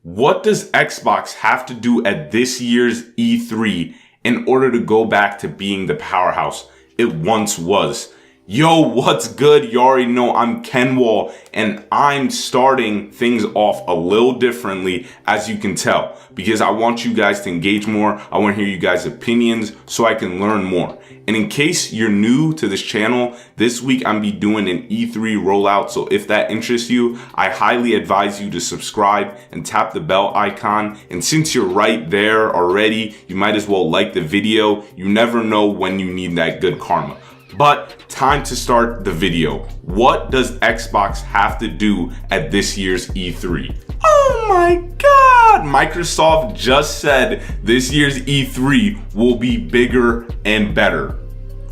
What does Xbox have to do at this year's E3 in order to go back to being the powerhouse it once was? Yo, what's good? You already know I'm Kenwall, and I'm starting things off a little differently, as you can tell, because I want you guys to engage more. I want to hear you guys' opinions so I can learn more. And in case you're new to this channel, this week I'm be doing an E3 rollout. So if that interests you, I highly advise you to subscribe and tap the bell icon. And since you're right there already, you might as well like the video. You never know when you need that good karma. But time to start the video. What does Xbox have to do at this year's E3? Oh my God! Microsoft just said this year's E3 will be bigger and better.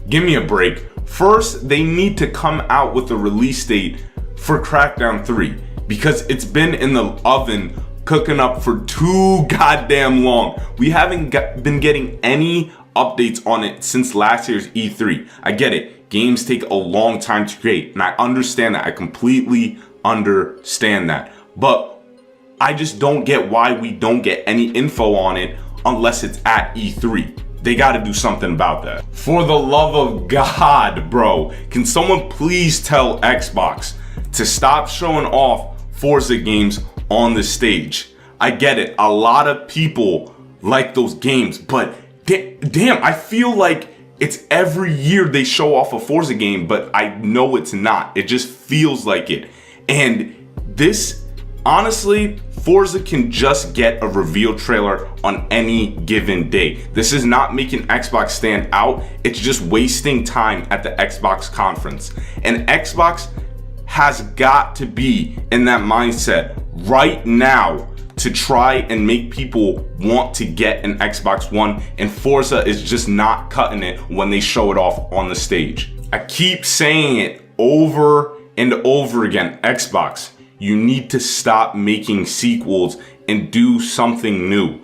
Give me a break. First, they need to come out with a release date for Crackdown 3 because it's been in the oven cooking up for too goddamn long. We haven't been getting any updates on it since last year's E3. I get it. Games take a long time to create, and I understand that. I completely understand that. But I just don't get why we don't get any info on it unless it's at E3. They got to do something about that. For the love of God, bro, can someone please tell Xbox to stop showing off Forza games on the stage? I get it. A lot of people like those games, but damn, I feel like it's every year they show off a Forza game, but I know it's not. It just feels like it. And this, honestly, Forza can just get a reveal trailer on any given day. This is not making Xbox stand out. It's just wasting time at the Xbox conference. And Xbox has got to be in that mindset right now to try and make people want to get an Xbox One, and Forza is just not cutting it when they show it off on the stage. I keep saying it over and over again. Xbox, you need to stop making sequels and do something new.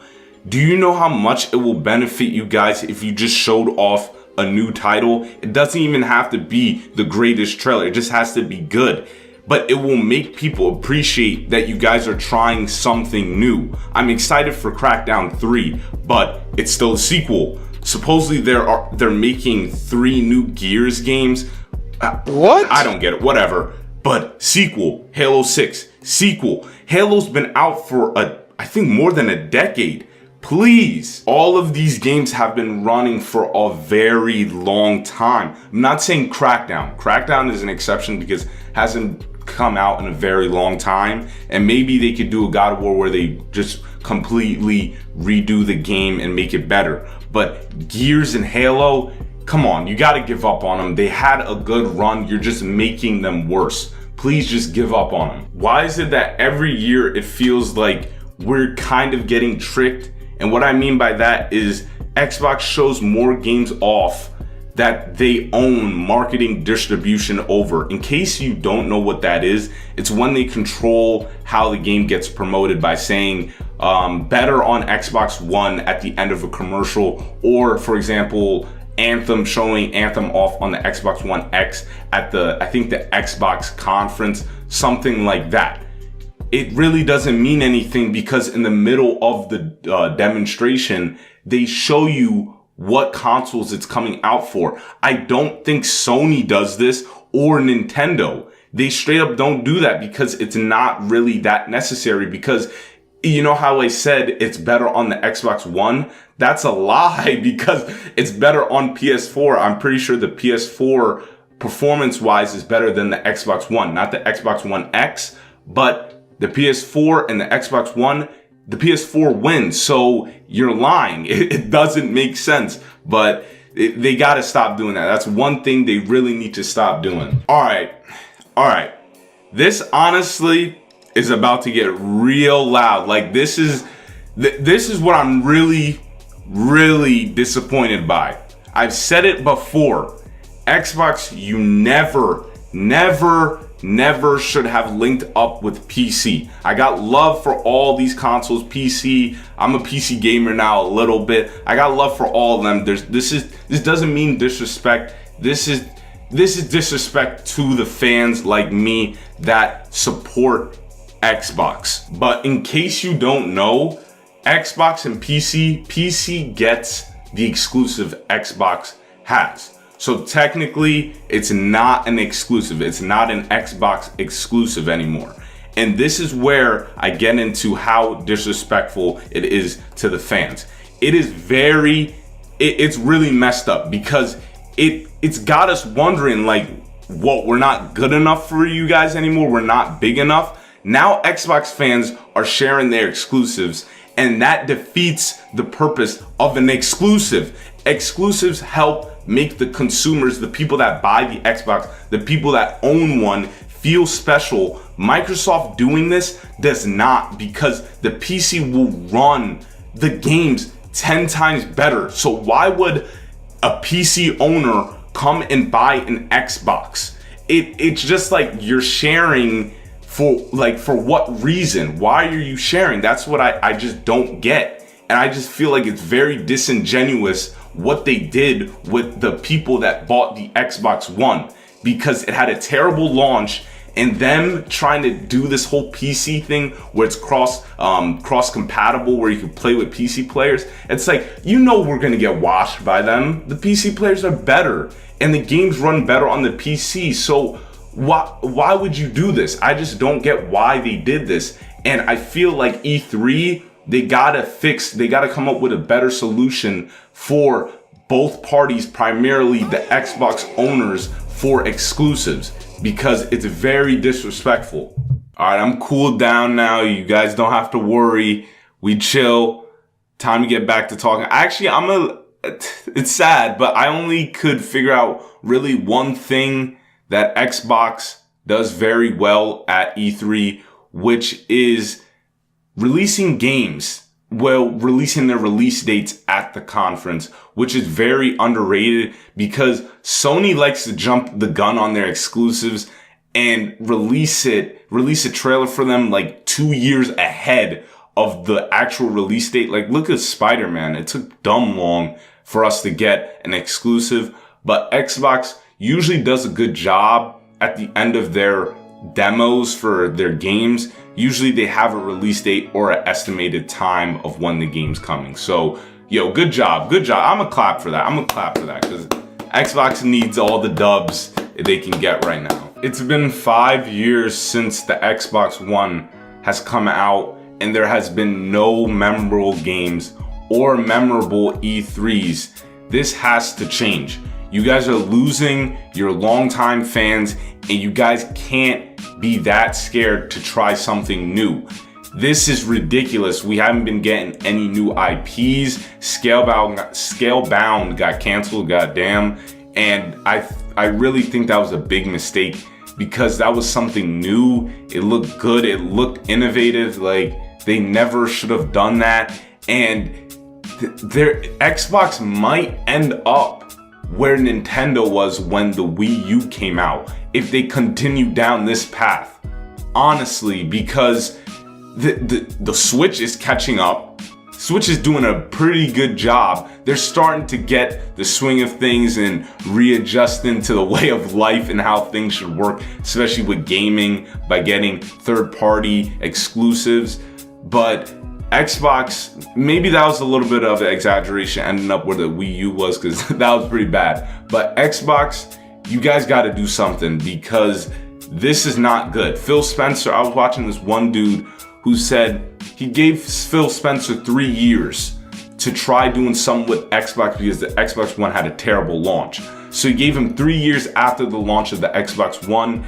Do you know how much it will benefit you guys if you just showed off a new title? It doesn't even have to be the greatest trailer. It just has to be good. But it will make people appreciate that you guys are trying something new. I'm excited for Crackdown 3, but it's still a sequel. Supposedly they're making 3 new Gears games. What? I don't get it, whatever. But sequel, Halo 6, sequel. Halo's been out for I think more than a decade. Please, all of these games have been running for a very long time. I'm not saying Crackdown. Crackdown is an exception because it hasn't come out in a very long time, and maybe they could do a God of War where they just completely redo the game and make it better. But Gears and Halo, come on, you got to give up on them. They had a good run. You're just making them worse. Please just give up on them. Why is it that every year it feels like we're kind of getting tricked? And what I mean by that is Xbox shows more games off that they own marketing distribution over. In case you don't know what that is, it's when they control how the game gets promoted by saying better on Xbox One at the end of a commercial, or for example, Anthem, showing Anthem off on the Xbox One X at I think the Xbox conference, something like that. It really doesn't mean anything because in the middle of the demonstration, they show you what consoles it's coming out for. I don't think Sony does this or Nintendo. They straight up don't do that because it's not really that necessary, because you know how I said it's better on the Xbox One? That's a lie because it's better on PS4. I'm pretty sure the PS4 performance-wise is better than the Xbox One. Not the Xbox One X, but the PS4 and the Xbox One, the PS4 wins. So you're lying. It doesn't make sense, but they got to stop doing that. That's one thing they really need to stop doing. All right. This honestly is about to get real loud. Like this is what I'm really disappointed by. I've said it before. Xbox, you never should have linked up with PC. I got love for all these consoles. PC, I'm a PC gamer now a little bit. I got love for all of them. This doesn't mean disrespect. This is disrespect to the fans like me that support Xbox. But in case you don't know, Xbox and PC gets the exclusive Xbox has. So technically, it's not an exclusive. It's not an Xbox exclusive anymore. And this is where I get into how disrespectful it is to the fans. It's really messed up because it's got us wondering, like, what, we're not good enough for you guys anymore? We're not big enough? Now Xbox fans are sharing their exclusives, and that defeats the purpose of an exclusive. Exclusives help make the consumers, the people that buy the Xbox, the people that own one, feel special. Microsoft doing this does not, because the PC will run the games 10 times better. So why would a PC owner come and buy an Xbox? It's just like, you're sharing for what reason? Why are you sharing? That's what I just don't get. And I just feel like it's very disingenuous what they did with the people that bought the Xbox One, because it had a terrible launch, and them trying to do this whole PC thing where it's cross compatible, where you can play with PC players. It's like, we're gonna get washed by them. The PC players are better, and the games run better on the PC. So why would you do this? I just don't get why they did this. And I feel like E3, they gotta come up with a better solution for both parties, primarily the Xbox owners, for exclusives, because it's very disrespectful. All right, I'm cooled down now. You guys don't have to worry. We chill. Time to get back to talking. Actually, it's sad, but I only could figure out really one thing that Xbox does very well at E3, which is releasing games. Well, releasing their release dates at the conference, which is very underrated, because Sony likes to jump the gun on their exclusives and release a trailer for them like 2 years ahead of the actual release date. Like, look at Spider-Man. It took dumb long for us to get an exclusive, but Xbox usually does a good job at the end of their demos for their games. Usually they have a release date or an estimated time of when the game's coming. So, good job. I'm gonna clap for that. Because Xbox needs all the dubs they can get right now. It's been 5 years since the Xbox One has come out, and there has been no memorable games or memorable E3s. This has to change. You guys are losing your longtime fans, and you guys can't be that scared to try something new. This is ridiculous. We haven't been getting any new IPs. Scalebound got canceled, goddamn. And I really think that was a big mistake, because that was something new. It looked good. It looked innovative. Like, they never should have done that. And their Xbox might end up where Nintendo was when the Wii U came out, if they continue down this path. Honestly, because the Switch is catching up. Switch is doing a pretty good job. They're starting to get the swing of things and readjusting to the way of life and how things should work, especially with gaming, by getting third-party exclusives. But Xbox, maybe that was a little bit of an exaggeration, ending up where the Wii U was, because that was pretty bad. But Xbox, you guys got to do something, because this is not good. Phil Spencer, I was watching this one dude who said he gave Phil Spencer 3 years to try doing something with Xbox, because the Xbox One had a terrible launch. So he gave him 3 years after the launch of the Xbox One.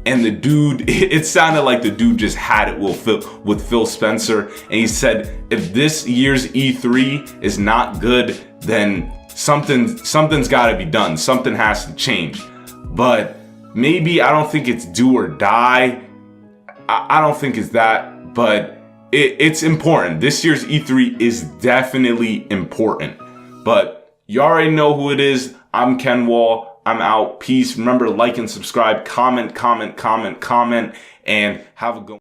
And the dude, it sounded like the dude just had it with Phil Spencer. And he said, if this year's E3 is not good, then something's got to be done. Something has to change. But maybe, I don't think it's do or die. I don't think it's that, but it's important. This year's E3 is definitely important. But you already know who it is. I'm Ken Wall. I'm out. Peace. Remember, like and subscribe, comment, and have a good one.